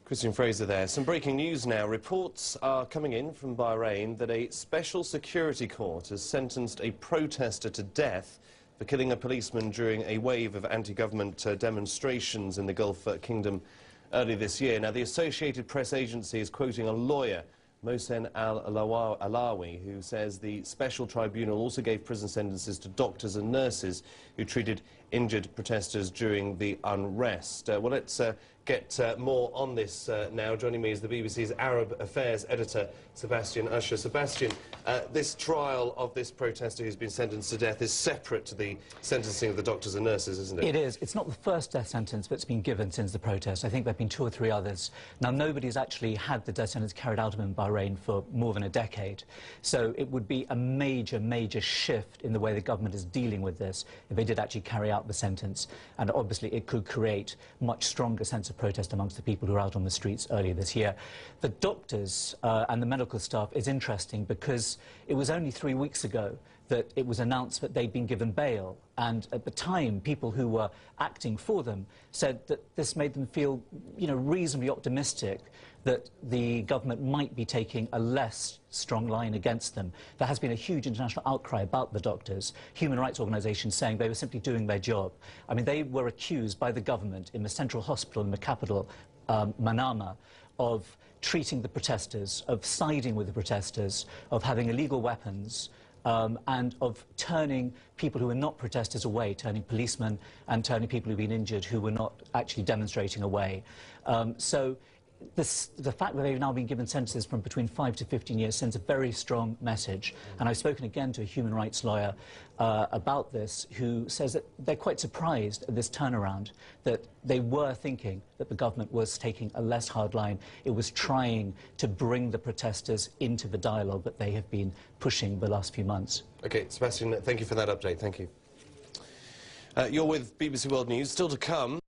Christian Fraser there. Some breaking news now. Reports are coming in from Bahrain that a special security court has sentenced a protester to death for killing a policeman during a wave of anti-government demonstrations in the Gulf Kingdom early this year. Now, the Associated Press agency is quoting a lawyer, Mohsen al-Alawi, who says the special tribunal also gave prison sentences to doctors and nurses who treated injured protesters during the unrest. Well, let's get more on this now. Joining me is the BBC's Arab Affairs editor, Sebastian Usher. Sebastian, this trial of this protester who's been sentenced to death is separate to the sentencing of the doctors and nurses, isn't it? It is. It's not the first death sentence that's been given since the protest. I think there have been 2 or 3 others. Now, nobody's actually had the death sentence carried out of him in Bahrain for more than a decade. So it would be a major, major shift in the way the government is dealing with this if they did actually carry out the sentence. And obviously it could create a much stronger sense of protest amongst the people who were out on the streets earlier this year. The doctors and the medical staff is interesting because it was only 3 weeks ago that it was announced that they'd been given bail, and at the time people who were acting for them said that this made them feel, reasonably optimistic that the government might be taking a less strong line against them. There has been a huge international outcry about the doctors, human rights organisations saying they were simply doing their job. I mean, they were accused by the government in the central hospital in the capital, Manama, of treating the protesters, of siding with the protesters, of having illegal weapons, and of turning people who were not protesters away, turning policemen and turning people who've been injured who were not actually demonstrating away. So the fact that they've now been given sentences from between 5 to 15 years sends a very strong message. And I've spoken again to a human rights lawyer about this, who says that they're quite surprised at this turnaround, that they were thinking that the government was taking a less hard line. It was trying to bring the protesters into the dialogue that they have been pushing the last few months. OK, Sebastian, thank you for that update. Thank you. You're with BBC World News. Still to come.